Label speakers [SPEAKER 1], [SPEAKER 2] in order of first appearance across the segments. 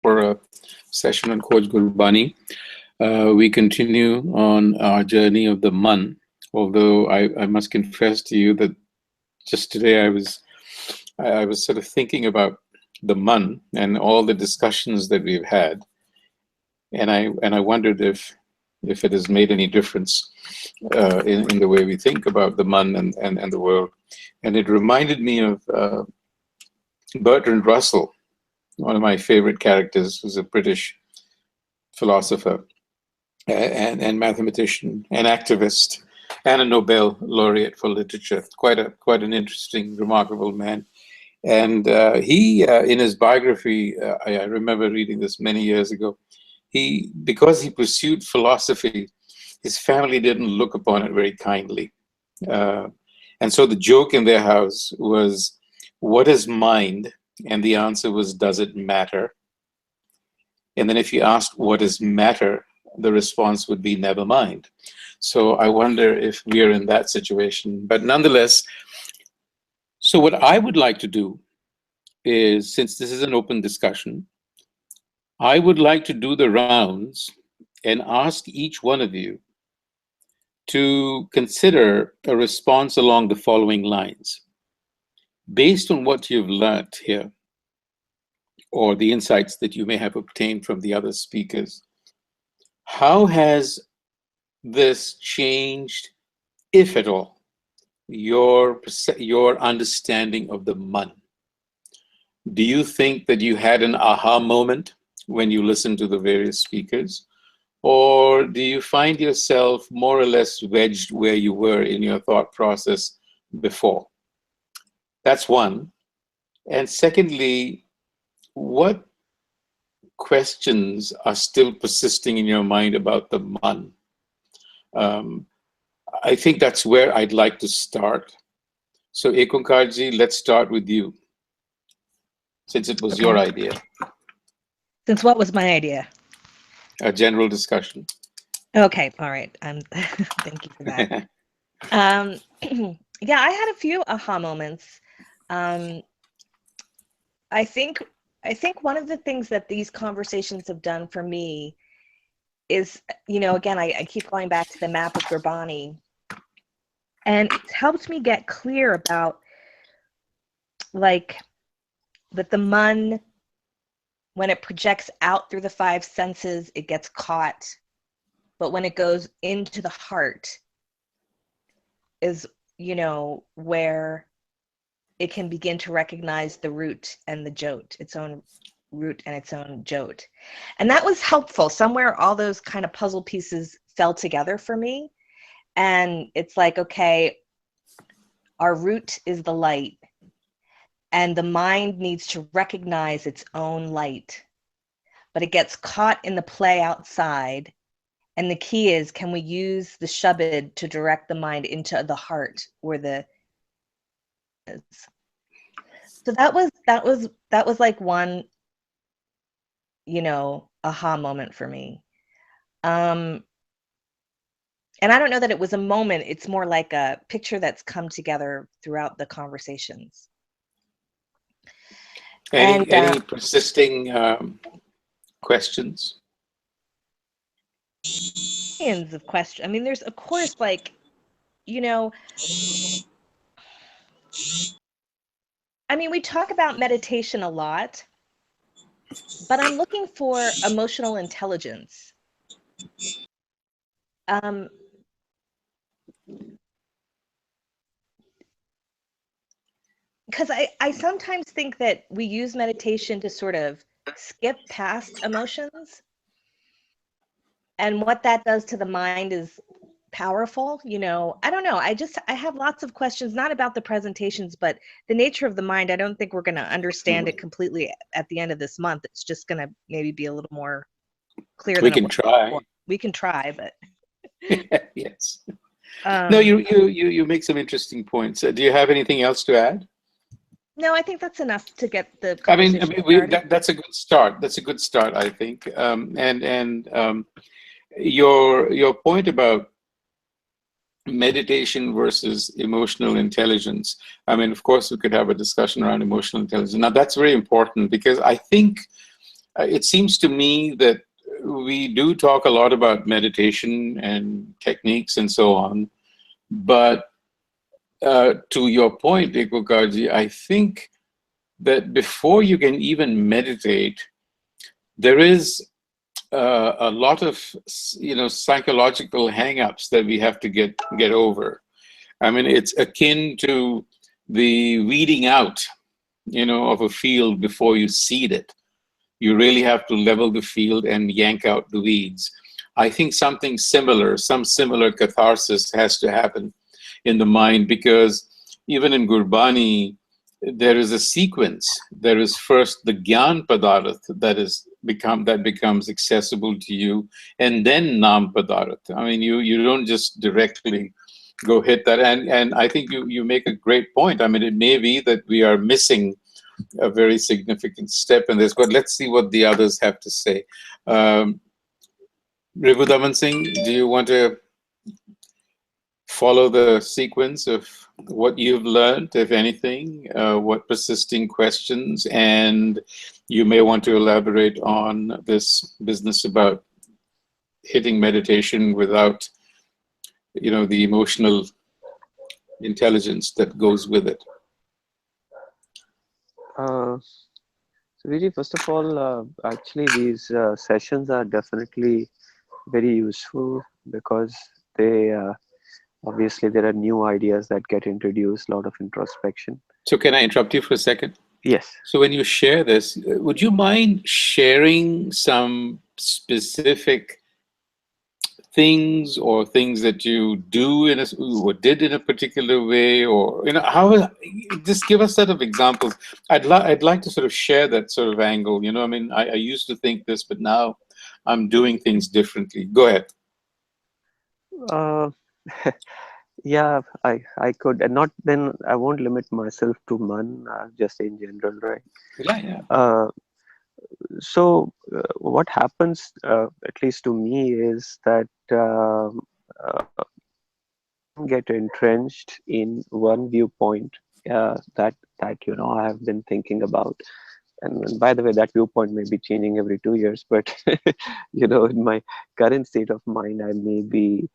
[SPEAKER 1] for a session on Khoj Gurbani. We continue on our journey of the Munh, although I must confess to you that just today I was sort of thinking about the Munh and all the discussions that we've had, and I wondered if it has made any difference in the way we think about the Munh and the world. And it reminded me of Bertrand Russell, one of my favorite characters, who's a British philosopher and mathematician and activist and a Nobel laureate for literature. Quite an interesting, remarkable man. And he, in his biography, I remember reading this many years ago, because he pursued philosophy, his family didn't look upon it very kindly. And so the joke in their house was, what is mind? And the answer was, does it matter? And then if you asked, what is matter? The response would be, never mind. So I wonder if we are in that situation. But nonetheless, so what I would like to do is, since this is an open discussion, I would like to do the rounds and ask each one of you to consider a response along the following lines. Based on what you've learned here, or the insights that you may have obtained from the other speakers, how has this changed, if at all, your understanding of the Munh? Do you think that you had an aha moment when you listened to the various speakers? Or do you find yourself more or less wedged where you were in your thought process before? That's one. And secondly, what questions are still persisting in your mind about the Munh? I think that's where I'd like to start. So Ekonkarji, let's start with you, since it was your idea.
[SPEAKER 2] Since what was my idea?
[SPEAKER 1] A general discussion.
[SPEAKER 2] Okay, all right. Thank you for that. Yeah, I had a few aha moments. I think one of the things that these conversations have done for me is, again, I keep going back to the map of Gurbani, and it's helped me get clear about, like, that the Munh, when it projects out through the five senses, it gets caught. But when it goes into the heart is, where it can begin to recognize the root and the jot, its own root and its own jot. And that was helpful. Somewhere all those kind of puzzle pieces fell together for me. And it's like, okay, our root is the light, and the mind needs to recognize its own light, but it gets caught in the play outside. And the key is, can we use the shabad to direct the mind into the heart where the is? So that was like one, aha moment for me. And I don't know that it was a moment. It's more like a picture that's come together throughout the conversations.
[SPEAKER 1] Any persisting questions?
[SPEAKER 2] Millions of questions. I mean, there's, of course, like, I mean, we talk about meditation a lot, but I'm looking for emotional intelligence. Because I sometimes think that we use meditation to sort of skip past emotions. And what that does to the mind is powerful. I don't know. I have lots of questions, not about the presentations, but the nature of the mind. I don't think we're going to understand it completely at the end of this month. It's just going to maybe be a little more clear.
[SPEAKER 1] We can try.
[SPEAKER 2] We can try, but
[SPEAKER 1] yes. No, you make some interesting points. Do you have anything else to add?
[SPEAKER 2] No, I think that's enough to get the
[SPEAKER 1] I mean,
[SPEAKER 2] started.
[SPEAKER 1] that's a good start. That's a good start, I think. Your point about meditation versus emotional intelligence. I mean, of course, we could have a discussion around emotional intelligence. Now, that's very important, because I think it seems to me that we do talk a lot about meditation and techniques and so on, but to your point, Ekokaji, I think that before you can even meditate, there is a lot of psychological hang-ups that we have to get over. I mean, it's akin to the weeding out, of a field before you seed it. You really have to level the field and yank out the weeds. I think something similar, some similar catharsis has to happen in the mind, because even in Gurbani, there is a sequence. There is first the Gyan Padarth that becomes accessible to you, and then Nam Padarth. I mean, you don't just directly go hit that. And I think you make a great point. I mean, it may be that we are missing a very significant step in this, but let's see what the others have to say. Raghudaman Singh, do you want to follow the sequence of what you've learned, if anything, what persisting questions, and you may want to elaborate on this business about hitting meditation without, the emotional intelligence that goes with it.
[SPEAKER 3] So Vijay, first of all, actually these sessions are definitely very useful because they obviously there are new ideas that get introduced, a lot of introspection.
[SPEAKER 1] So can I interrupt you for a second?
[SPEAKER 3] Yes.
[SPEAKER 1] So when you share this, would you mind sharing some specific things or things that you do or did in a particular way, or how? Just give us sort of examples. I'd like to sort of share that sort of angle. I mean, I used to think this, but now I'm doing things differently. Go ahead.
[SPEAKER 3] Yeah, I could, and not then I won't limit myself to Munh, just in general, right?
[SPEAKER 1] Yeah.
[SPEAKER 3] So what happens, at least to me, is that get entrenched in one viewpoint that I have been thinking about. And by the way, that viewpoint may be changing every 2 years, but in my current state of mind, I may be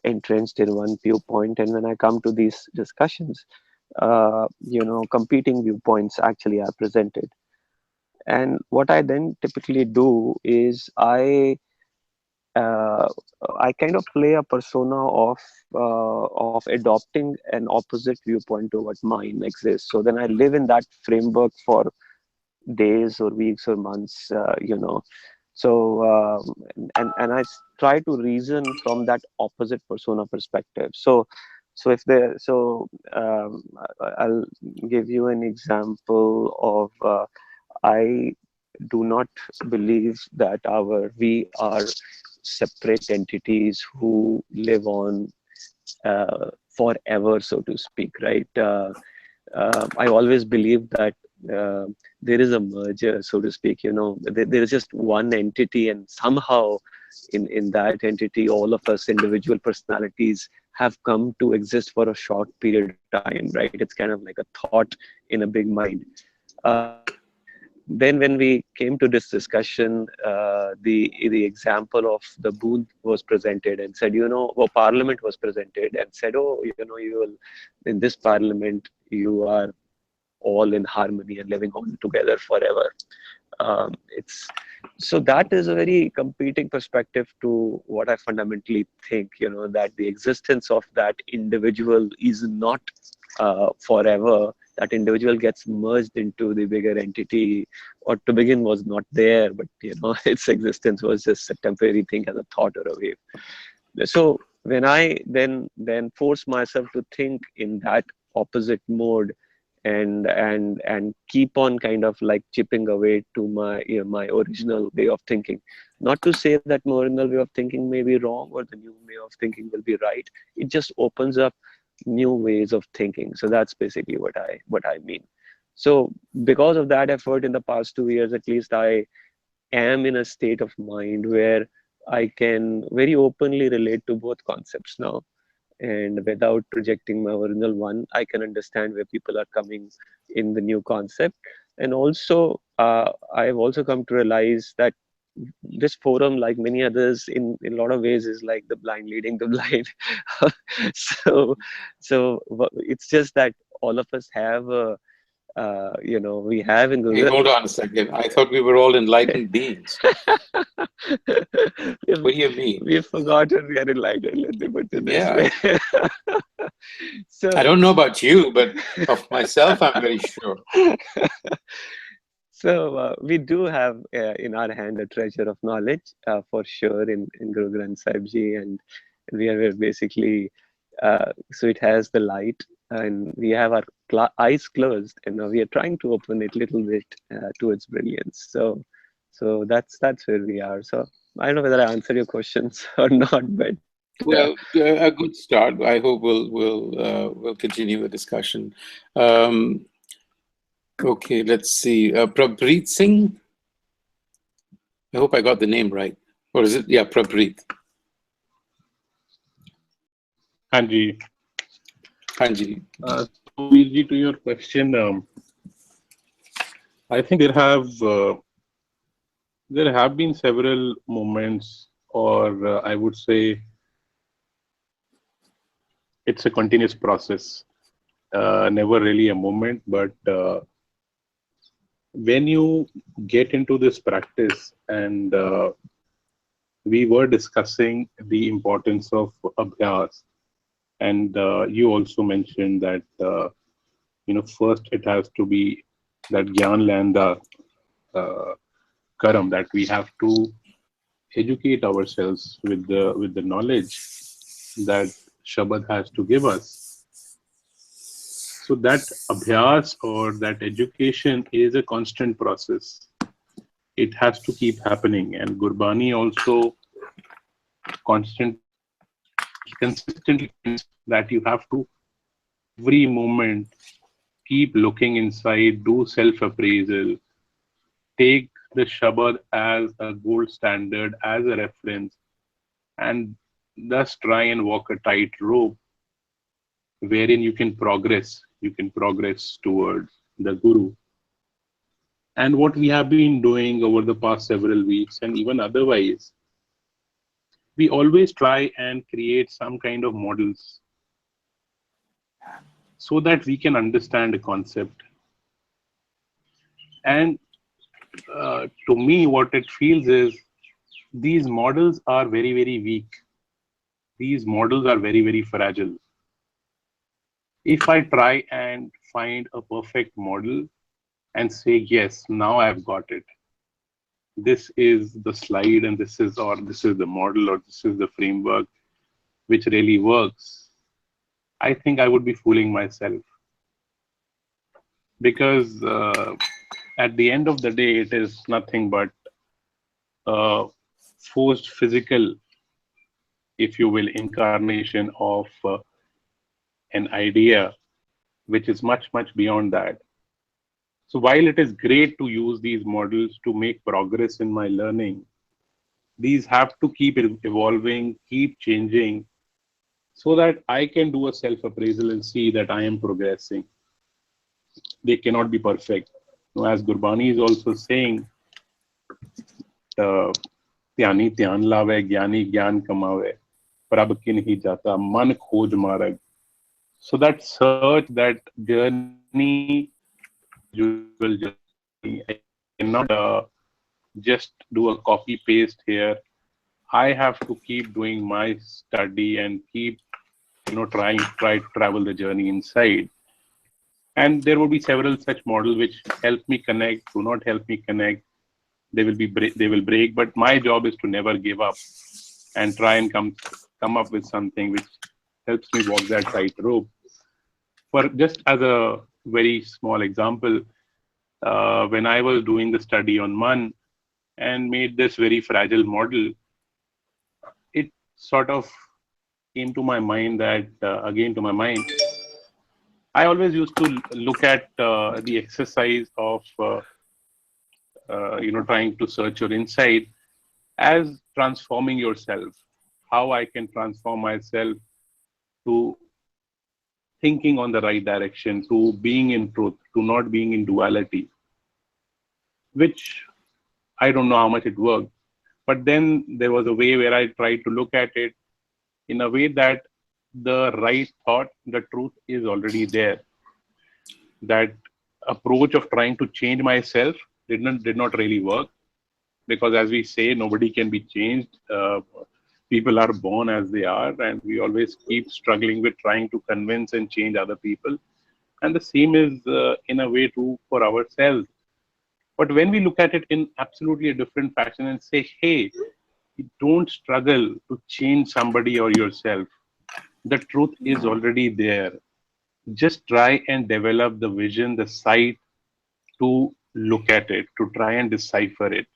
[SPEAKER 3] entrenched in one viewpoint. And when I come to these discussions, competing viewpoints actually are presented. And what I then typically do is I kind of play a persona of adopting an opposite viewpoint to what mine exists. So then I live in that framework for days or weeks or months, So and I try to reason from that opposite persona perspective. So I'll give you an example of I do not believe that we are separate entities who live on forever, so to speak, right? I always believe that there is a merger, so to speak. There is just one entity, and somehow in that entity, all of us individual personalities have come to exist for a short period of time, right? It's kind of like a thought in a big mind. Then when we came to this discussion, the example of the Munh was presented and said, Parliament was presented and said, you will, in this Parliament, you are all in harmony and living on together forever. So that is a very competing perspective to what I fundamentally think, that the existence of that individual is not forever. That individual gets merged into the bigger entity, or to begin was not there, but its existence was just a temporary thing as a thought or a wave. So when I then force myself to think in that opposite mode, and keep on kind of like chipping away to my my original way of thinking, not to say that my original way of thinking may be wrong or the new way of thinking will be right. It just opens up new ways of thinking. So that's basically what I mean. So because of that effort in the past 2 years, at least, I am in a state of mind where I can very openly relate to both concepts now. And without rejecting my original one, I can understand where people are coming in the new concept. And also, I've also come to realize that this forum, like many others, in a lot of ways, is like the blind leading the blind. so, it's just that all of us have a, we have in
[SPEAKER 1] Hey,
[SPEAKER 3] Google.
[SPEAKER 1] hold on a second. I thought we were all enlightened beings.
[SPEAKER 3] we've,
[SPEAKER 1] What do you mean?
[SPEAKER 3] we've forgotten we are enlightened. Let me put it this
[SPEAKER 1] Yeah.
[SPEAKER 3] way.
[SPEAKER 1] I don't know about you, but of myself, I'm very sure.
[SPEAKER 3] So we do have in our hand a treasure of knowledge for sure in Guru Granth Sahib Ji, and we're basically so it has the light, and we have our eyes closed, and now we are trying to open it a little bit towards brilliance. So that's where we are. So I don't know whether I answer your questions or not, but
[SPEAKER 1] Well, a good start. I hope we'll continue the discussion. Okay, let's see. Prabhpreet Singh. I hope I got the name right. Or is it? Yeah, Prabhpreet.
[SPEAKER 4] Hanji.
[SPEAKER 1] Hanji.
[SPEAKER 4] So, Veerji, to your question, I think there have been several moments, or I would say it's a continuous process. Never really a moment, but when you get into this practice, and we were discussing the importance of abhyas, and you also mentioned that first it has to be that gyan landa karam, that we have to educate ourselves with the knowledge that Shabad has to give us. So that abhyas or that education is a constant process. It has to keep happening, and Gurbani also consistently that you have to every moment keep looking inside, do self-appraisal, take the Shabad as a gold standard, as a reference, and thus try and walk a tight rope wherein you can progress towards the Guru. And what we have been doing over the past several weeks and even otherwise, we always try and create some kind of models so that we can understand a concept. And to me, what it feels is these models are very, very weak. These models are very, very fragile. If I try and find a perfect model and say, yes, now I've got it. This is the slide, and this is the model, or this is the framework which really works. I think I would be fooling myself, because at the end of the day, it is nothing but forced physical, if you will, incarnation of an idea which is much, much beyond that. So while it is great to use these models to make progress in my learning, these have to keep evolving, keep changing, so that I can do a self-appraisal and see that I am progressing. They cannot be perfect. Now, as Gurbani is also saying, Tyani Tyan Lave, Gyani Gyan Kamave, Prab Kinhi Jata, Man Khoj Marag. So that search, that journey, I cannot just do a copy paste here. I have to keep doing my study and keep try to travel the journey inside. And there will be several such models which help me connect, do not help me connect. They will break, but my job is to never give up and try and come up with something which helps me walk that tightrope. For just as a very small example, when I was doing the study on Munh and made this very fragile model, it sort of came to my mind that, I always used to look at the exercise of, trying to search your inside as transforming yourself. How I can transform myself to thinking on the right direction, to being in truth, to not being in duality. which I don't know how much it worked. But then there was a way where I tried to look at it in a way that the right thought, the truth is already there. That approach of trying to change myself did not really work, because as we say, nobody can be changed. People are born as they are, and we always keep struggling with trying to convince and change other people. And the same is in a way true for ourselves. But when we look at it in absolutely a different fashion and say, hey, don't struggle to change somebody or yourself. The truth is already there. Just try and develop the vision, the sight to look at it, to try and decipher it.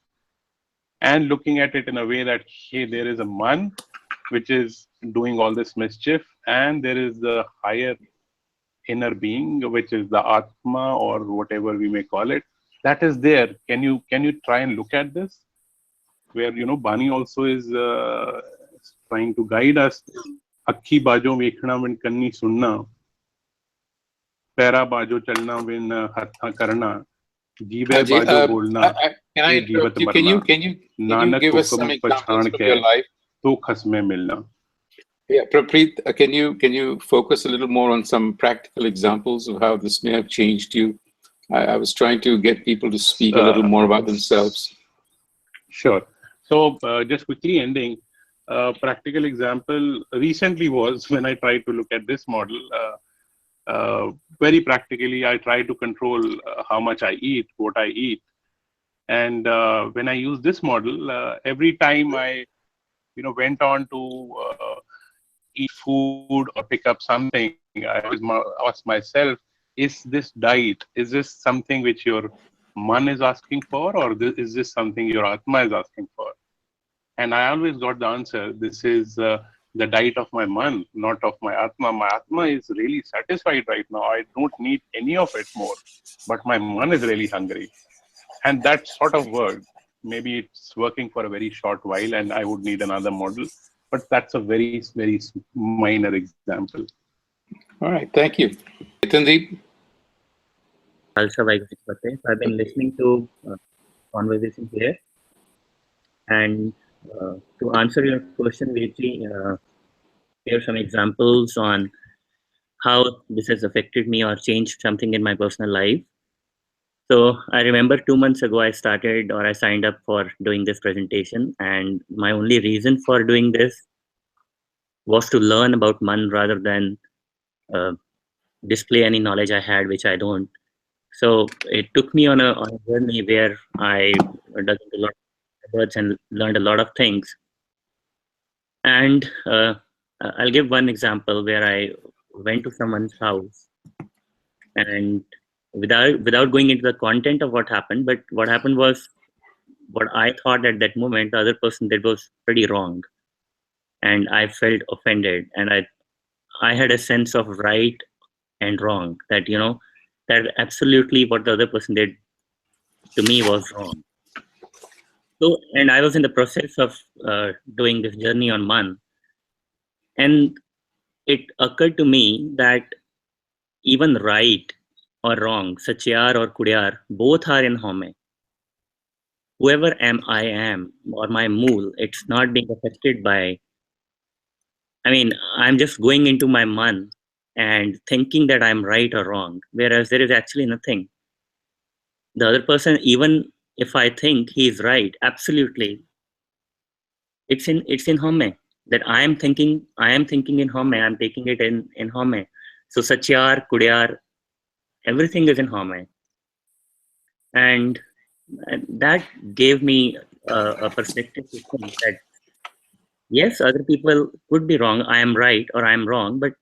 [SPEAKER 4] And looking at it in a way that, hey, there is a man which is doing all this mischief, and there is the higher inner being, which is the Atma or whatever we may call it, that is there. Can you try and look at this? Where, Bani also is trying to guide us. Akhi bajo vekhna vin kanni sunna, pera bajo chalna vin hatha karna, jive bajo bolna,
[SPEAKER 1] can I interrupt you? Can you give us some examples from your life?
[SPEAKER 4] To khasme milna.
[SPEAKER 1] Yeah, Prapreet, can you focus a little more on some practical examples of how this may have changed you? I was trying to get people to speak a little more about themselves.
[SPEAKER 4] Sure. So just quickly ending, practical example recently was when I tried to look at this model. Very practically, I try to control how much I eat, what I eat. And when I use this model, every time I went on to eat food or pick up something, I always ask myself, is this diet, is this something which your man is asking for, or is this something your Atma is asking for? And I always got the answer, this is the diet of my man, not of my Atma. My Atma is really satisfied right now. I don't need any of it more. But my man is really hungry. And that sort of worked. Maybe it's working for a very short while and I would need another model. But that's a very, very minor example.
[SPEAKER 1] All right, thank you. Tandeep?
[SPEAKER 5] Also, I've been listening to conversation here. And to answer your question, Vijay, here are some examples on how this has affected me or changed something in my personal life. So I remember 2 months ago, I signed up for doing this presentation. And my only reason for doing this was to learn about Man rather than display any knowledge I had, which I don't. So it took me on a journey where I dug into a lot of words and learned a lot of things. And I'll give one example where I went to someone's house, and without going into the content of what happened, but what happened was what I thought at that moment the other person did was pretty wrong, and I felt offended, and I had a sense of right and wrong, that that absolutely what the other person did to me was wrong. So, and I was in the process of doing this journey on Man, and it occurred to me that even right or wrong, Satyar or Kudyar, both are in Home. Whoever I am, or my mool, it's not being affected by, I'm just going into my Man and thinking that I'm right or wrong, whereas there is actually nothing. The other person, even if I think he's right, absolutely, it's in Home. That I am thinking in Home, I'm taking it in Home. So Satyar, Kudyar, everything is in Home. And that gave me a perspective to think that, yes, other people could be wrong, I am right or I am wrong, but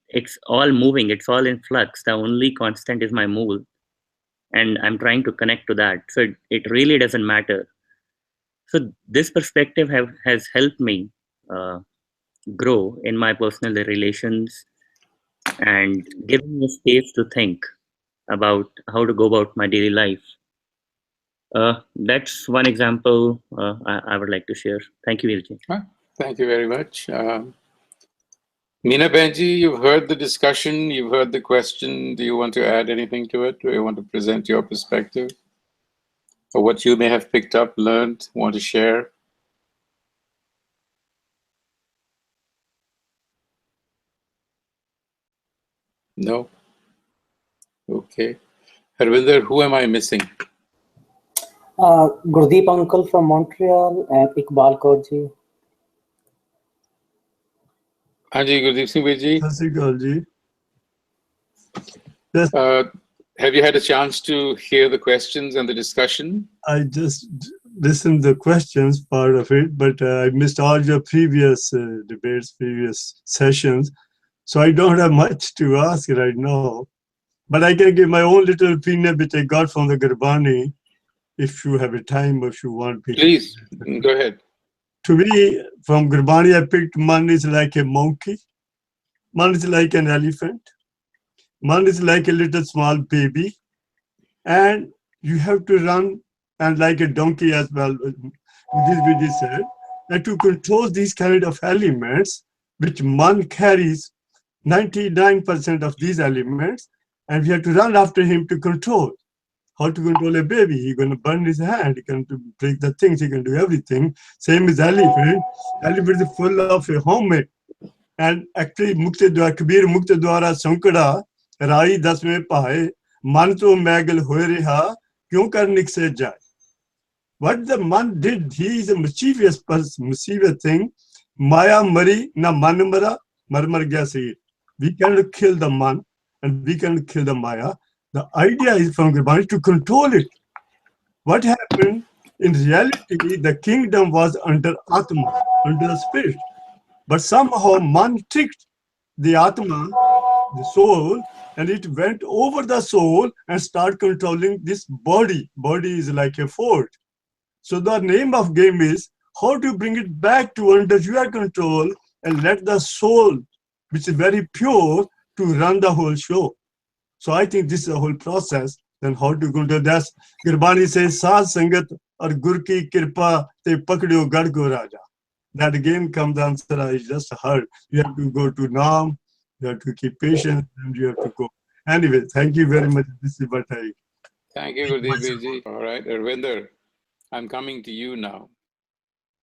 [SPEAKER 5] it's all moving, it's all in flux. The only constant is my mool, and I'm trying to connect to that. So it really doesn't matter. So this perspective has helped me grow in my personal relations and given me space to think about how to go about my daily life. That's one example I would like to share. Thank you, Vilji.
[SPEAKER 1] Thank you very much. Meena Benji, you've heard the discussion, you've heard the question. Do you want to add anything to it? Do you want to present your perspective? Or what you may have picked up, learned, want to share? No? Okay. Harvinder, who am I missing?
[SPEAKER 6] Gurdeep uncle from Montreal and Iqbal Kaur ji.
[SPEAKER 1] Anji Gurdeep Singh Biji.
[SPEAKER 7] Sat Sri Akal ji. Yes,
[SPEAKER 1] Have you had a chance to hear the questions and the discussion?
[SPEAKER 7] I just listened the questions part of it, but I missed all your previous debates, previous sessions. So I don't have much to ask right now. But I can give my own little opinion, which I got from the Gurbani, if you have a time or if you want me.
[SPEAKER 1] Please, go ahead.
[SPEAKER 7] To me, from Gurbani, I picked man is like a monkey. Man is like an elephant. Man is like a little small baby. And you have to run and like a donkey as well, this Vijay said. And to control these kind of elements, which man carries 99% of these elements, and we have to run after him to control. How to control a baby? He's going to burn his hand. He can break the things. He can do everything. Same as elephant. Elephant is full of a homemade. And actually, Kabir Mukta Dwara Sankada, Rai Dasme Pahe, Man to Magal Hoereha, Kyun Karnik se jai. What the man did, he is a mischievous person, mischievous thing. Maya Mari na Manamara, Marmar Gasi. We cannot kill the man and we cannot kill the Maya. The idea is from Gurbani to control it. What happened? In reality, the kingdom was under Atma, under the spirit. But somehow man tricked the Atma, the soul, and it went over the soul and started controlling this body. Body is like a fort. So the name of game is how to bring it back to under your control and let the soul, which is very pure, to run the whole show. So I think this is a whole process. Then how to go to that? Gurbani says, Saad Sangat or Gur ki Kirpa te pakdiyo gad go raja. That game comes answer I just heard. You have to go to Naam, you have to keep patient, and you have to go. Anyway, thank you very much. This is what I.
[SPEAKER 1] Thank you, Gurdeep Ji. All right, Arvinder, I'm coming to you now.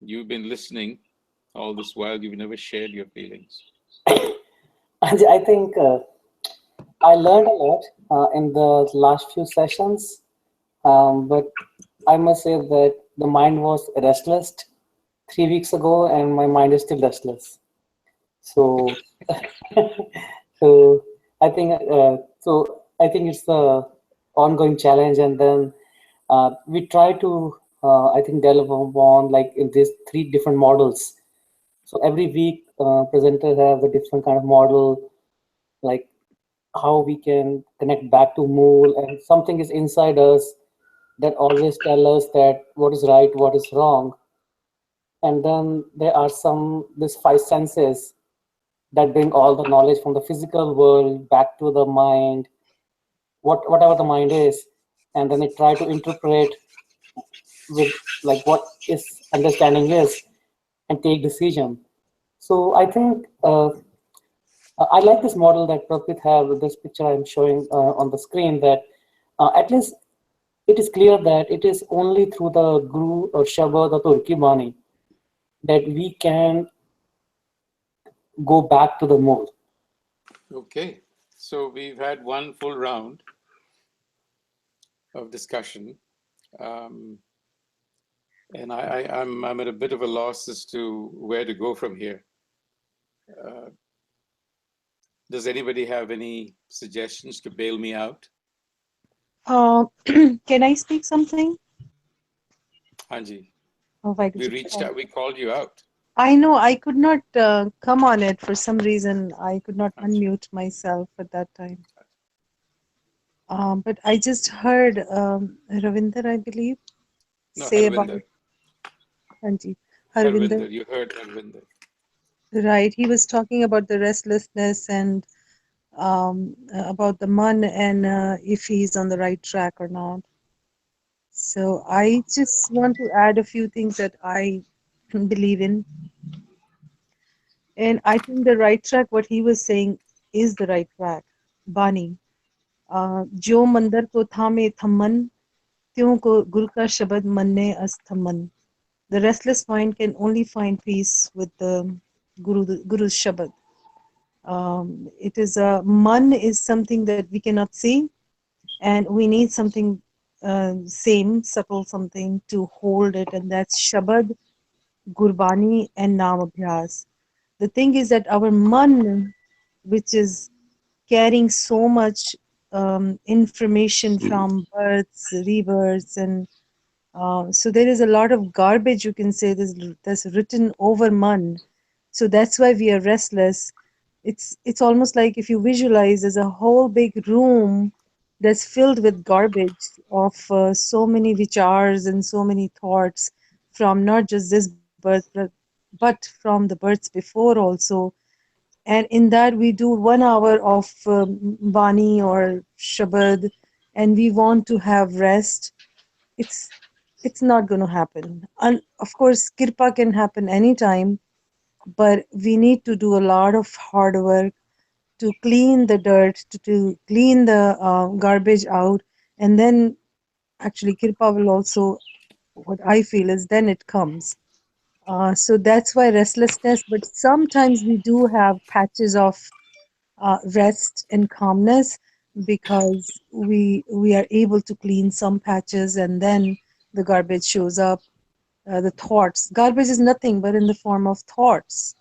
[SPEAKER 1] You've been listening all this while. You've never shared your feelings.
[SPEAKER 6] I think I learned a lot in the last few sessions, but I must say that the mind was restless 3 weeks ago, and my mind is still restless. So, so I think it's the ongoing challenge, and then we try to I think develop on like in these 3 different models. So every week, presenters have a different kind of model, like how we can connect back to Mool, and something is inside us that always tell us that what is right, what is wrong. And then there are these 5 senses that bring all the knowledge from the physical world back to the mind, whatever the mind is, and then they try to interpret with like what is understanding is and take decision. So I think I like this model that Prakrit have with this picture I'm showing on the screen, that at least it is clear that it is only through the Guru or Shabad or Turki Bani that we can go back to the Mool.
[SPEAKER 1] Okay, so we've had one full round of discussion. And I'm at a bit of a loss as to where to go from here. Does anybody have any suggestions to bail me out?
[SPEAKER 8] Can I speak something?
[SPEAKER 1] Anji,
[SPEAKER 8] Oh,
[SPEAKER 1] we reached out, we called you out.
[SPEAKER 8] I know I could not come on it for some reason. I could not unmute myself at that time. But I just heard Ravinder, I believe, say about Anji.
[SPEAKER 1] Harvinder, you heard Harvinder.
[SPEAKER 8] Right, he was talking about the restlessness and about the man and if he's on the right track or not. So I just want to add a few things that I believe in. And I think the right track, what he was saying, is the right track. Bani. Jo mandar ko thame thamman, त्यों को गुरु का शब्द मन ने अस्थमन. The restless mind can only find peace with the Guru's Shabad. It is a man is something that we cannot see, and we need something same, subtle something to hold it, and that's Shabad, Gurbani, and Naam Abhyas. The thing is that our man, which is carrying so much information from births, rebirths, and so there is a lot of garbage, you can say, that's written over man. So that's why we are restless. It's almost like if you visualize there's a whole big room that's filled with garbage of so many vichars and so many thoughts from not just this birth, but from the births before also. And in that we do 1 hour of Bani or Shabad, and we want to have rest. It's not going to happen. And of course, kirpa can happen anytime, but we need to do a lot of hard work to clean the dirt, to clean the garbage out, and then actually kirpa will also, what I feel is then it comes. So that's why restlessness, but sometimes we do have patches of rest and calmness because we are able to clean some patches and then the garbage shows up. The thoughts, garbage is nothing but in the form of thoughts.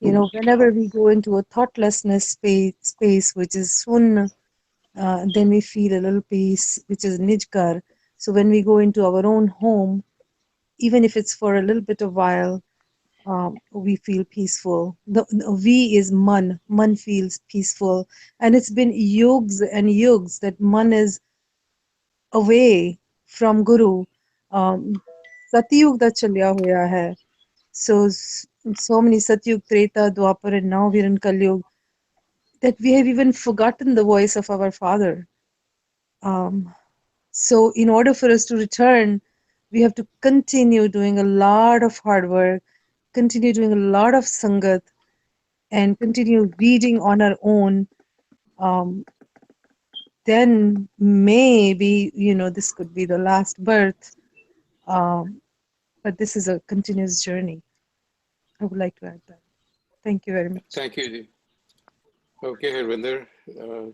[SPEAKER 8] You know, whenever we go into a thoughtlessness space which is sun, then we feel a little peace, which is nijkar. So when we go into our own home, even if it's for a little bit of while, we feel peaceful. The V is man. Man feels peaceful. And it's been yugs and yugs that man is away from Guru. Satyug da chalya hoya hai. So many Satyug, Treta, Dwapar, and now we're in Kalyug, that we have even forgotten the voice of our Father. So in order for us to return, we have to continue doing a lot of hard work, continue doing a lot of sangat, and continue reading on our own. Then maybe, this could be the last birth. But this is a continuous journey. I would like to add that. Thank you very much.
[SPEAKER 1] Thank you. Okay, Harvinder, a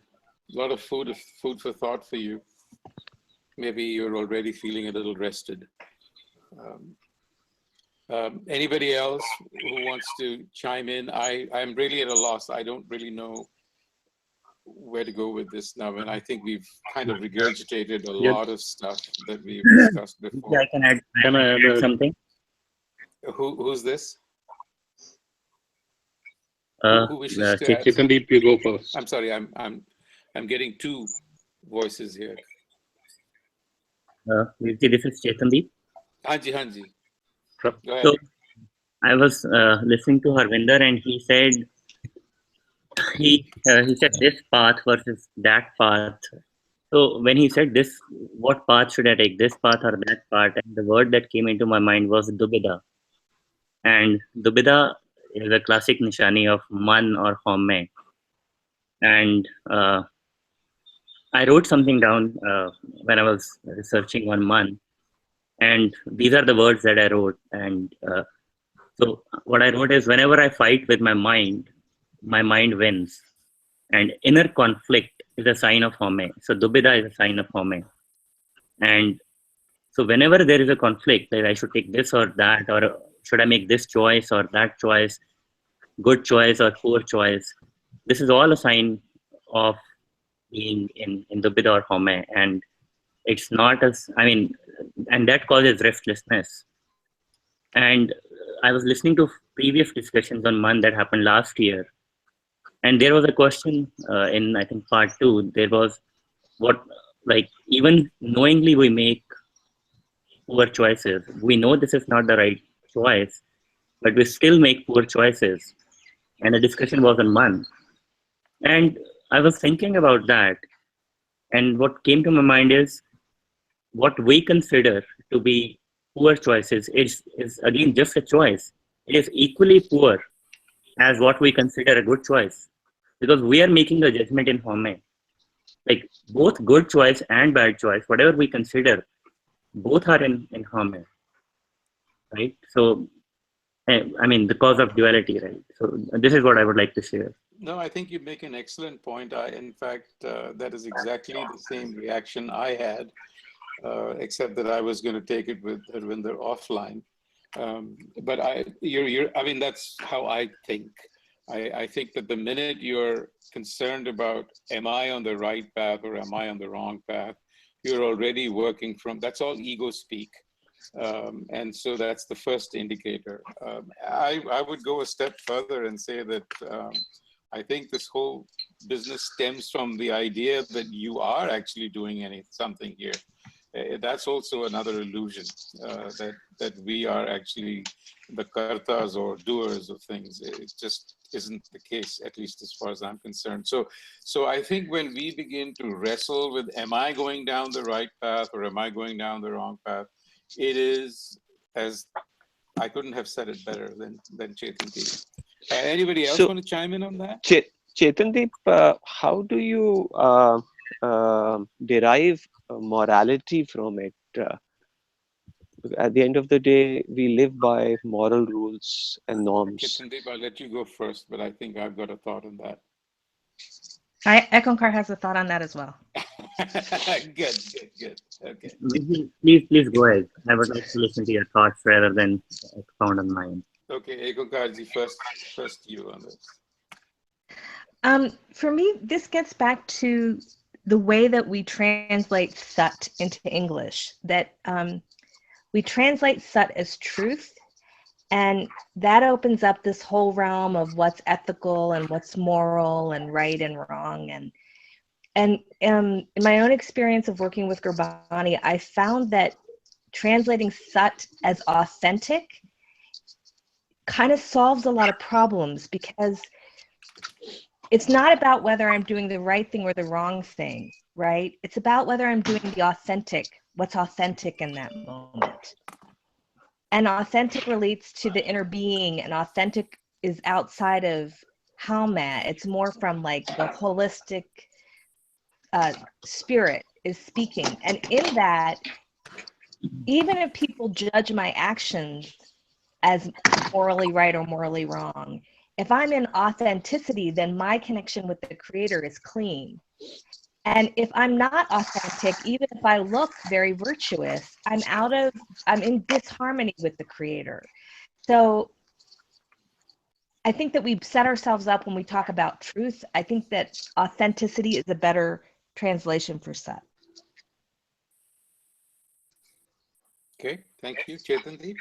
[SPEAKER 1] lot of food for thought for you. Maybe you're already feeling a little rested. Anybody else who wants to chime in? I'm really at a loss. I don't really know where to go with this now, and I think we've kind of regurgitated a lot of stuff that we've discussed before.
[SPEAKER 5] I can add something.
[SPEAKER 1] Who's this? Who wishes to add?
[SPEAKER 4] Chetandeep, you go first.
[SPEAKER 1] I'm sorry, I'm getting two voices here.
[SPEAKER 5] This is Chetandeep.
[SPEAKER 1] Hanji. Go ahead.
[SPEAKER 5] So I was listening to Harvinder, and he said this path versus that path. So when he said this, what path should I take, this path or that path? And the word that came into my mind was dubida. And dubida is a classic nishani of man or homme. And I wrote something down when I was researching on man. And these are the words that I wrote. And so what I wrote is, whenever I fight with my mind wins. And inner conflict is a sign of homme. So dubida is a sign of homme. And so whenever there is a conflict, like I should take this or that, or should I make this choice or that choice, good choice or poor choice, this is all a sign of being in dubida or homme. And it's not as, and that causes restlessness. And I was listening to previous discussions on man that happened last year. And there was a question in, I think, part 2. There was even knowingly we make poor choices. We know this is not the right choice, but we still make poor choices. And the discussion was on man. And I was thinking about that. And what came to my mind is, what we consider to be poor choices is again just a choice. It is equally poor as what we consider a good choice, because we are making a judgment in home. Like both good choice and bad choice, whatever we consider, both are in home, right? So, I mean, the cause of duality, right? So this is what I would like to share.
[SPEAKER 1] No, I think you make an excellent point. In fact, that is exactly the same reaction I had, except that I was going to take it with Harvinder offline. But I mean, that's how I think. I think that the minute you're concerned about, am I on the right path or am I on the wrong path, you're already working from, that's all ego speak. And so that's the first indicator. I would go a step further and say that I think this whole business stems from the idea that you are actually doing something here. That's also another illusion, that we are actually the kartas or doers of things. It just isn't the case, at least as far as I'm concerned. So I think when we begin to wrestle with, am I going down the right path or am I going down the wrong path? It is, as I couldn't have said it better than Chetandeep. Anybody else want to chime in on that?
[SPEAKER 3] Chetandeep, how do you derive morality from it? At the end of the day, we live by moral rules and norms.
[SPEAKER 1] Chetandeep, I'll let you go first, but I think I've got a thought on that.
[SPEAKER 2] Concur has a thought on that as well.
[SPEAKER 1] Good. Okay.
[SPEAKER 5] Please go ahead. I would like to listen to your thoughts rather than expound on mine.
[SPEAKER 1] Okay, Ekonkarji, first you on this.
[SPEAKER 2] For me, this gets back to the way that we translate Sat into English, that we translate Sat as truth, and that opens up this whole realm of what's ethical and what's moral and right and wrong. And in my own experience of working with Gurbani, I found that translating Sat as authentic kind of solves a lot of problems, because it's not about whether I'm doing the right thing or the wrong thing, right? It's about whether I'm doing the authentic, what's authentic in that moment. And authentic relates to the inner being, and authentic is outside of Halma. It's more from like the holistic spirit is speaking. And in that, even if people judge my actions as morally right or morally wrong, if I'm in authenticity, then my connection with the creator is clean. And if I'm not authentic, even if I look very virtuous, I'm in disharmony with the creator. So I think that we set ourselves up when we talk about truth. I think that authenticity is a better translation for Sat.
[SPEAKER 1] Okay, thank you. Chetandeep?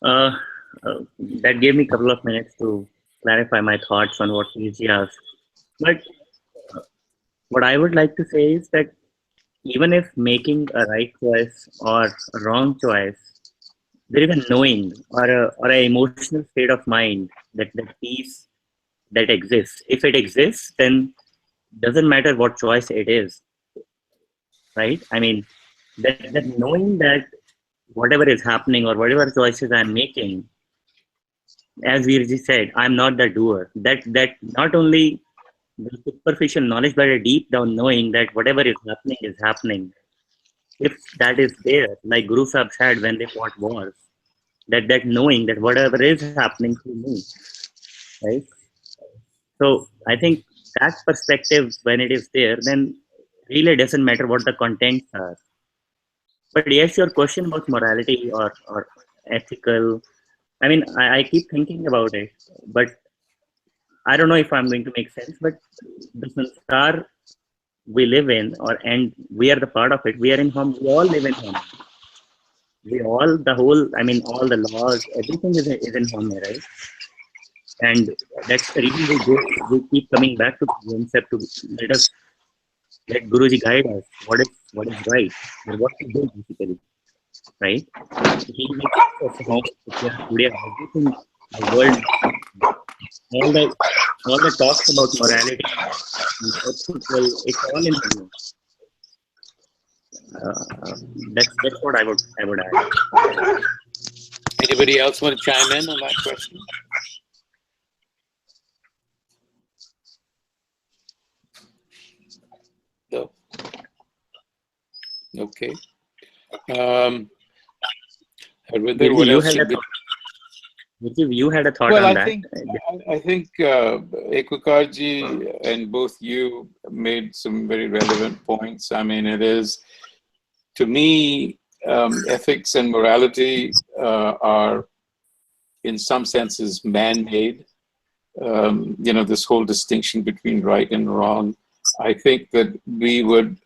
[SPEAKER 5] That gave me a couple of minutes to clarify my thoughts on what Niji asked. But what I would like to say is that even if making a right choice or a wrong choice, there is a knowing or an emotional state of mind, that peace that exists. If it exists, then doesn't matter what choice it is, right? I mean, that knowing that whatever is happening or whatever choices I'm making, as Virji said, I'm not the doer. That not only the superficial knowledge, but a deep down knowing that whatever is happening. If that is there, like Guru Sahib said when they fought wars, that knowing that whatever is happening to me, right? So I think that perspective, when it is there, then really doesn't matter what the contents are. But yes, your question about morality or ethical, I mean, I keep thinking about it, but I don't know if I'm going to make sense. But the sansar we live in, and we are the part of it. We are in home. We all live in home. All the laws, everything is in home, right? And that's the reason we keep coming back to the concept to let Guruji guide us. What is right, and what to do basically, right? He makes us home. Today, everything, the world, all the talks about morality, ethical, it's all in the room. That's what I would add.
[SPEAKER 1] Anybody else want to chime in on that question? Okay. Harvinder,
[SPEAKER 5] Maybe
[SPEAKER 1] what
[SPEAKER 5] you
[SPEAKER 1] else
[SPEAKER 5] had a
[SPEAKER 1] should be?
[SPEAKER 5] thought. Maybe you had a thought
[SPEAKER 1] Well,
[SPEAKER 5] on
[SPEAKER 1] I
[SPEAKER 5] that.
[SPEAKER 1] think Ekokarji and both you made some very relevant points. I mean, it is, to me, ethics and morality are, in some senses, man-made. You know, this whole distinction between right and wrong. I think that we would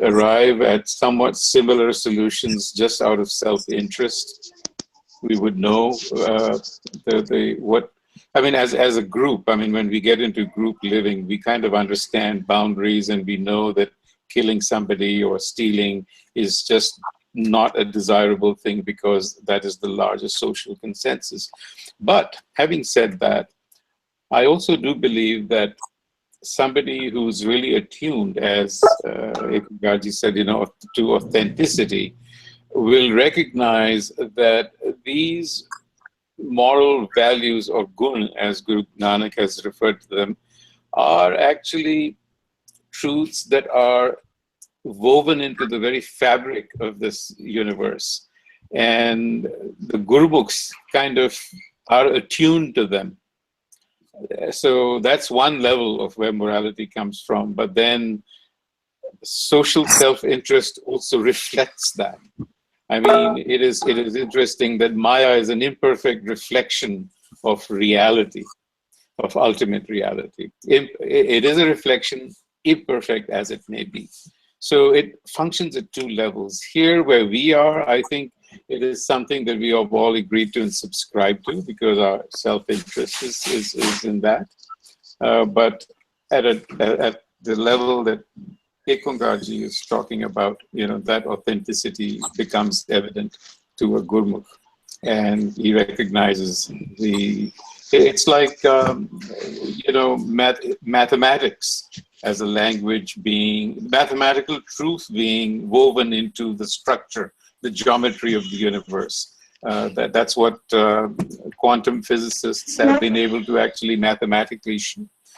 [SPEAKER 1] arrive at somewhat similar solutions just out of self-interest. We would know what, I mean, as a group. I mean, when we get into group living, we kind of understand boundaries, and we know that killing somebody or stealing is just not a desirable thing because that is the largest social consensus. But having said that, I also do believe that somebody who's really attuned, as Ekagarji said, you know, to authenticity, will recognize that these moral values, or gun, as Guru Nanak has referred to them, are actually truths that are woven into the very fabric of this universe. And the Guru books kind of are attuned to them. So that's one level of where morality comes from. But then social self-interest also reflects that. I mean, it is interesting that Maya is an imperfect reflection of reality, of ultimate reality. It is a reflection, imperfect as it may be. So it functions at two levels. Here where we are, I think it is something that we have all agreed to and subscribe to, because our self-interest is in that. But at the level that Ekongarji is talking about, you know, that authenticity becomes evident to a Gurmukh, and he recognizes it's like, you know, mathematics as a language being, mathematical truth being woven into the structure, the geometry of the universe. That's what quantum physicists have been able to actually mathematically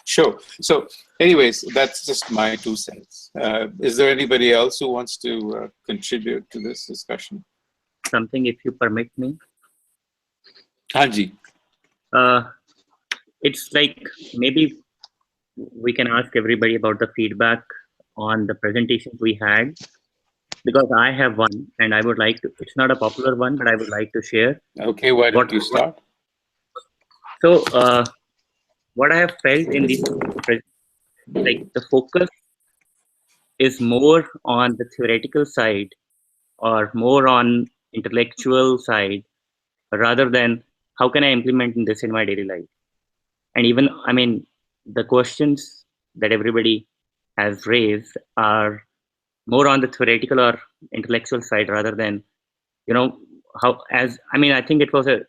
[SPEAKER 1] show. So anyways, that's just my 2 cents. Is there anybody else who wants to contribute to this discussion?
[SPEAKER 5] Something, if you permit me.
[SPEAKER 1] Hanji.
[SPEAKER 5] It's like, maybe we can ask everybody about the feedback on the presentations we had, because I have one and I would like to, it's not a popular one, but I would like to share.
[SPEAKER 1] Okay, why don't you start?
[SPEAKER 5] So what I have felt in this, like, the focus is more on the theoretical side or more on intellectual side, rather than how can I implement this in my daily life. And even, I mean, the questions that everybody has raised are more on the theoretical or intellectual side, rather than, you know, how, as, I mean, I think it was a,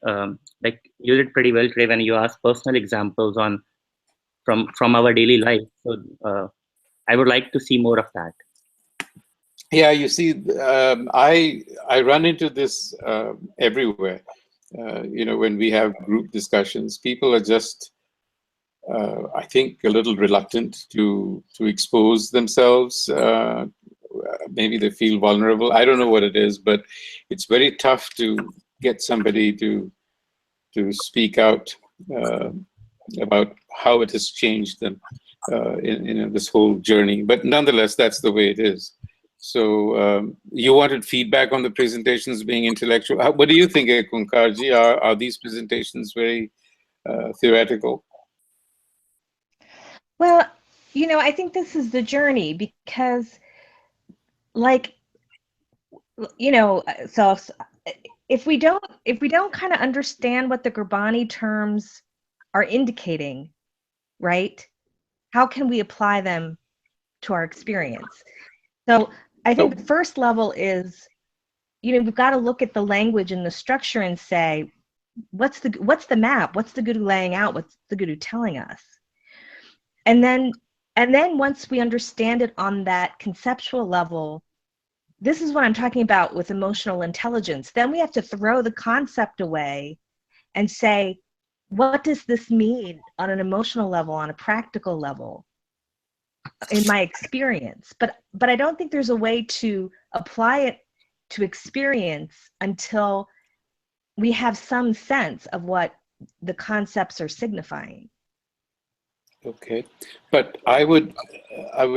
[SPEAKER 5] like, you did pretty well today when you asked personal examples on from our daily life. So I would like to see more of that.
[SPEAKER 1] Yeah, you see, I run into this everywhere. You know, when we have group discussions, people are just, I think, a little reluctant to expose themselves. Maybe they feel vulnerable. I don't know what it is, but it's very tough to get somebody to speak out about how it has changed them in this whole journey. But nonetheless, that's the way it is. So you wanted feedback on the presentations being intellectual. What do you think, Kunkarji? Are these presentations very theoretical?
[SPEAKER 2] Well, you know, I think this is the journey, because, like, you know, so if we don't kind of understand what the Gurbani terms are indicating, right, how can we apply them to our experience? So I think the first level is, you know, we've got to look at the language and the structure and say, what's the map? What's the Guru laying out? What's the Guru telling us? And then once we understand it on that conceptual level, this is what I'm talking about with emotional intelligence. Then we have to throw the concept away and say, what does this mean on an emotional level, on a practical level? in my experience, but I don't think there's a way to apply it to experience until we have some sense of what the concepts are signifying.
[SPEAKER 1] Okay, but I would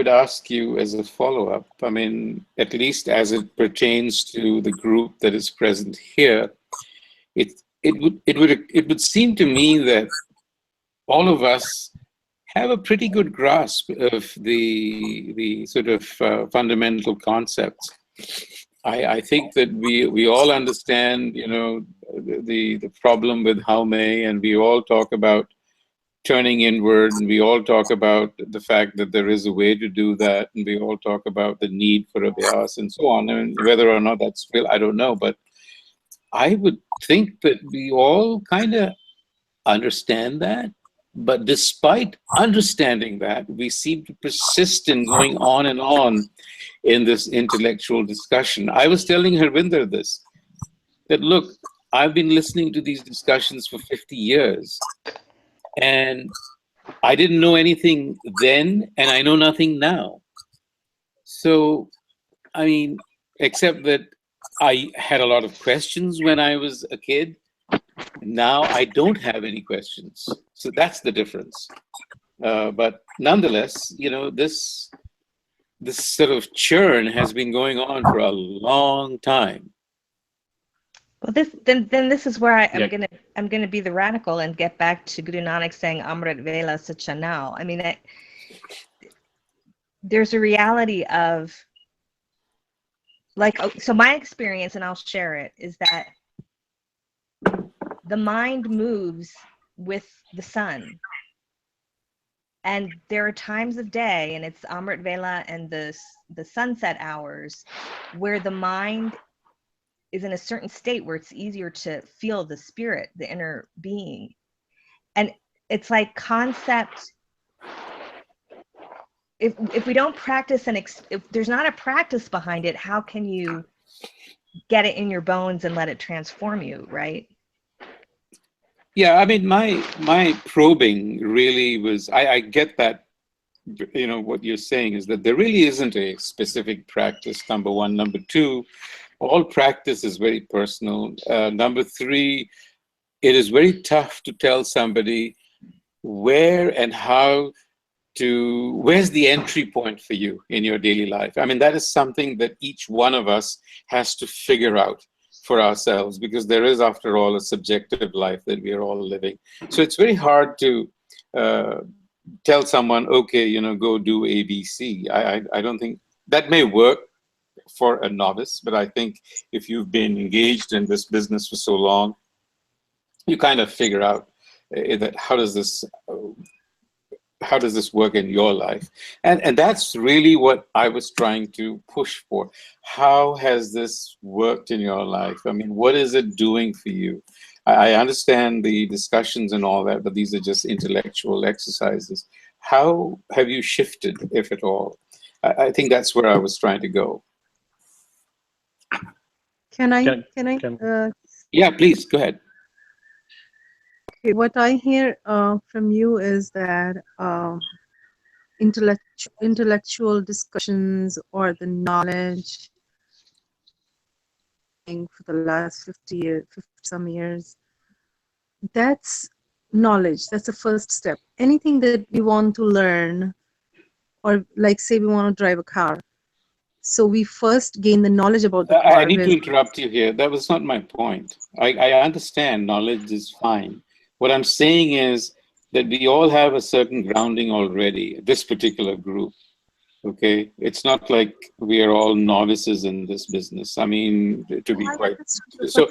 [SPEAKER 1] ask you as a follow-up. I mean, at least as it pertains to the group that is present here, it would seem to me that all of us have a pretty good grasp of the sort of fundamental concepts. I think that we all understand, you know, the problem with how may, and we all talk about turning inward, and we all talk about the fact that there is a way to do that, and we all talk about the need for a bias and so on. And whether or not that's real, I don't know, but I would think that we all kind of understand that. But despite understanding that, we seem to persist in going on and on in this intellectual discussion. I was telling Harvinder this, that look, I've been listening to these discussions for 50 years, and I didn't know anything then, and I know nothing now. So, I mean, except that I had a lot of questions when I was a kid. Now I don't have any questions. So that's the difference. But nonetheless, you know, this sort of churn has been going on for a long time.
[SPEAKER 2] Well, this is where I'm
[SPEAKER 4] Yeah.
[SPEAKER 2] gonna be the radical and get back to Guru Nanak saying Amrit Vela Sacha now. I mean, there's a reality of like, so my experience, and I'll share it, is that the mind moves with the sun. And there are times of day, and it's Amrit Vela and the sunset hours, where the mind is in a certain state where it's easier to feel the spirit, the inner being. And it's like concept, if we don't practice and if there's not a practice behind it, how can you get it in your bones and let it transform you, right?
[SPEAKER 1] Yeah, I mean, my probing really was, I get that, you know, what you're saying is that there really isn't a specific practice, number one. Number two, all practice is very personal. Number three, it is very tough to tell somebody where and how to, where's the entry point for you in your daily life. I mean, that is something that each one of us has to figure out for ourselves, because there is, after all, a subjective life that we are all living. So it's very hard to tell someone, okay, you know, go do ABC. I don't think that may work for a novice, but I think if you've been engaged in this business for so long, you kind of figure out that how does this work in your life? And that's really what I was trying to push for. How has this worked in your life? I mean, what is it doing for you? I understand the discussions and all that, but these are just intellectual exercises. How have you shifted, if at all? I think that's where I was trying to go.
[SPEAKER 8] Can I?
[SPEAKER 1] Yeah, please, go ahead.
[SPEAKER 8] Okay, what I hear from you is that intellectual discussions or the knowledge for the last 50 some years, that's knowledge. That's the first step. Anything that we want to learn, or like say we want to drive a car, so we first gain the knowledge about the car.
[SPEAKER 1] I need to interrupt you here. That was not my point. I understand knowledge is fine. What I'm saying is that we all have a certain grounding already, this particular group. Okay, it's not like we are all novices in this business. I mean, to be quite so.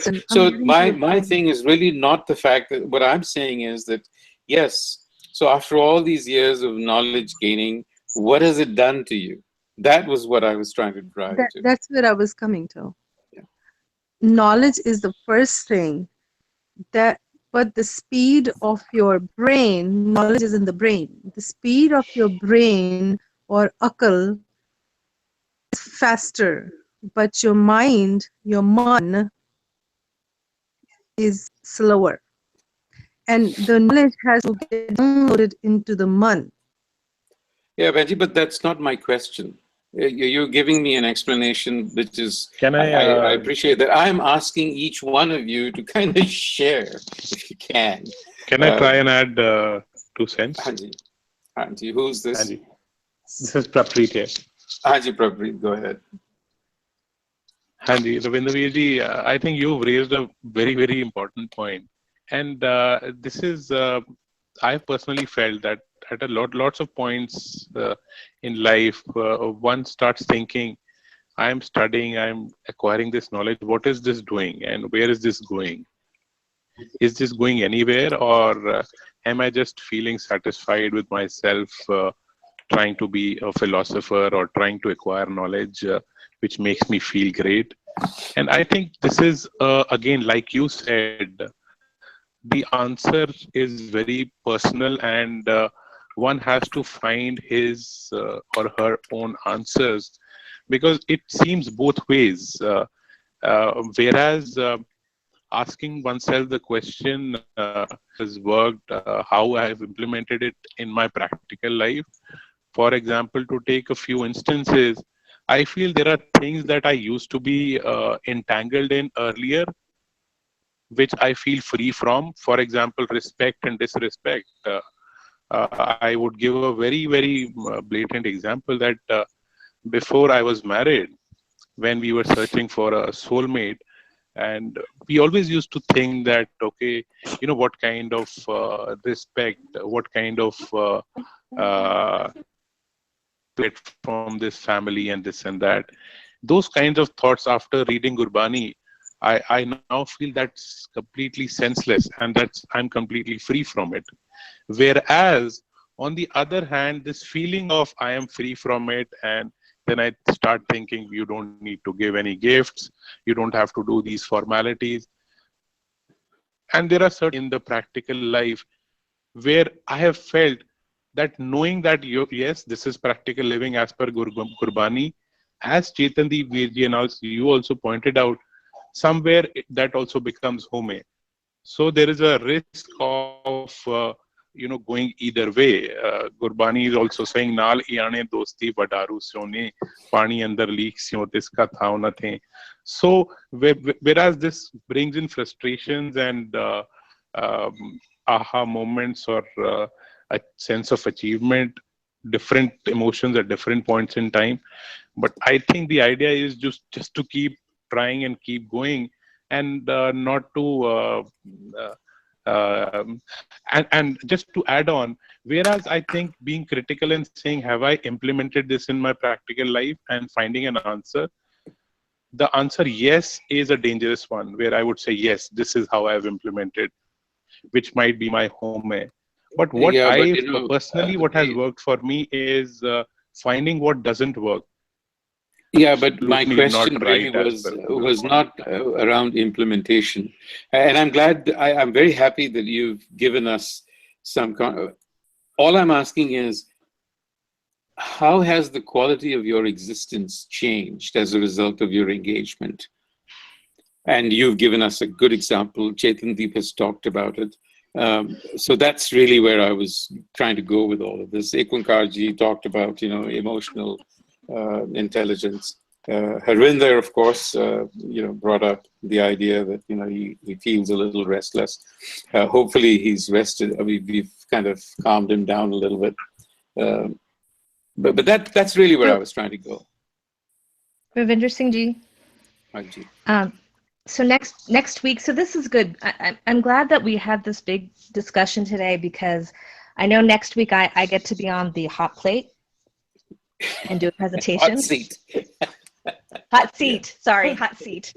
[SPEAKER 1] My thing is really not the fact that, what I'm saying is that, yes, so after all these years of knowledge gaining, what has it done to you? That was what I was trying to drive to.
[SPEAKER 8] That's where I was coming to.
[SPEAKER 1] Yeah.
[SPEAKER 8] Knowledge is the first thing, but the speed of your brain, knowledge is in the brain. The speed of your brain or akal is faster, but your mind, your man, is slower. And the knowledge has to get downloaded into the man.
[SPEAKER 1] Yeah, Benji, but that's not my question. You're giving me an explanation, which is,
[SPEAKER 4] Can
[SPEAKER 1] I appreciate that. I'm asking each one of you to kind of share, if you can.
[SPEAKER 4] Can I try and add 2 cents?
[SPEAKER 1] Hanji, Hanji, who's this?
[SPEAKER 4] Hanji. This is Prapreet here.
[SPEAKER 1] Hanji Prapreet, go ahead.
[SPEAKER 4] Hanji, Ravindravirji, I think you've raised a very, very important point. And this is, I personally felt that at lots of points in life, one starts thinking, I'm studying, I'm acquiring this knowledge. What is this doing? And where is this going? Is this going anywhere? Or am I just feeling satisfied with myself, trying to be a philosopher or trying to acquire knowledge, which makes me feel great? And I think this is, again, like you said, the answer is very personal, and one has to find his or her own answers, because it seems both ways. Whereas asking oneself the question has worked, how I have implemented it in my practical life. For example, to take a few instances, I feel there are things that I used to be entangled in earlier, which I feel free from. For example, respect and disrespect. I would give a very, very blatant example that before I was married, when we were searching for a soulmate, and we always used to think that, okay, you know, what kind of respect, what kind of get from this family and this and that. Those kinds of thoughts, after reading Gurbani, I now feel that's completely senseless, and I'm completely free from it. Whereas, on the other hand, this feeling of I am free from it, and then I start thinking you don't need to give any gifts, you don't have to do these formalities. And there are certain in the practical life where I have felt that knowing that yes, this is practical living as per Gurbani, as Chetandeep Virji and also you also pointed out, somewhere that also becomes home. So there is a risk of going either way. Gurbani is also saying, "Naal iane dosti vadaru syone, pani andar leak syon tiska thao na the." So whereas this brings in frustrations and aha moments or a sense of achievement, different emotions at different points in time. But I think the idea is just to keep trying and keep going, and not to and just to add on, whereas I think being critical and saying, have I implemented this in my practical life, and finding an answer, the answer yes is a dangerous one, where I would say yes, this is how I've implemented, which might be my home. But what personally what has worked for me is finding what doesn't work.
[SPEAKER 1] Yeah, but my question really was not around implementation, and I'm glad. I'm very happy that you've given us some. All I'm asking is, how has the quality of your existence changed as a result of your engagement? And you've given us a good example. Chetandeep has talked about it. So that's really where I was trying to go with all of this. Ekunkarji talked about, emotional intelligence. Harinder, of course, brought up the idea that, he feels a little restless. Hopefully he's rested. I mean, we've kind of calmed him down a little bit. But that's really where I was trying to go.
[SPEAKER 2] Ravinder Singh ji.
[SPEAKER 1] Haji.
[SPEAKER 2] So next week, so this is good. I'm glad that we had this big discussion today, because I know next week I get to be on the hot plate and do a presentation.
[SPEAKER 1] Hot seat.
[SPEAKER 2] Hot seat. Yeah. Sorry, hot seat.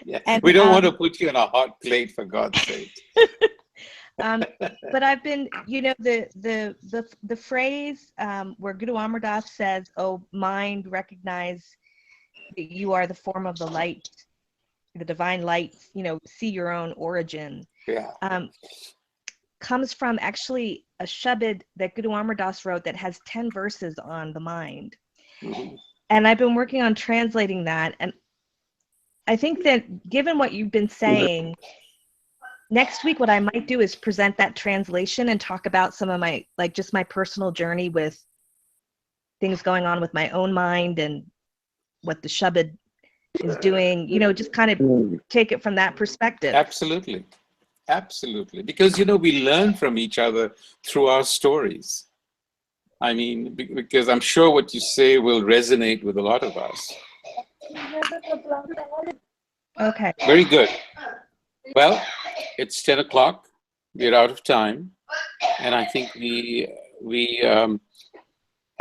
[SPEAKER 1] Yeah. And, we don't want to put you on a hot plate, for God's sake.
[SPEAKER 2] But I've been, the phrase where Guru Amar Das says, "Oh, mind, recognize that you are the form of the light, the divine light, see your own origin," comes from actually a shabad that Guru Amar Das wrote that has 10 verses on the mind. Mm-hmm. And I've been working on translating that. And I think that given what you've been saying, next week what I might do is present that translation and talk about some of my, just my personal journey with things going on with my own mind and what the Shabad is doing, you know, just kind of take it from that perspective.
[SPEAKER 1] Absolutely. Absolutely. Because, you know, we learn from each other through our stories. I mean, because I'm sure what you say will resonate with a lot of us.
[SPEAKER 2] Okay.
[SPEAKER 1] Very good. Well, it's 10 o'clock. We're out of time. And I think we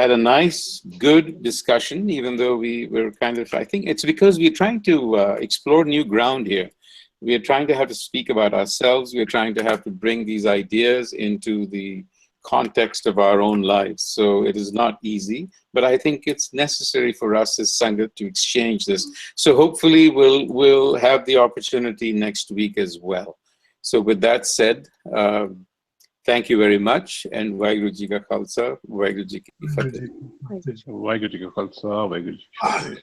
[SPEAKER 1] had a nice, good discussion, even though we were kind of, I think it's because we're trying to explore new ground here. We are trying to have to speak about ourselves. We're trying to have to bring these ideas into the context of our own lives. So it is not easy, but I think it's necessary for us as Sangha to exchange this. So hopefully we'll have the opportunity next week as well. So with that said, thank you very much, and Vaheguru Ji Ka Khalsa, Vaheguru Ji Ki Fateh.
[SPEAKER 4] Vaheguru Ji Ka Khalsa, Vaheguru Ji Ki Fateh.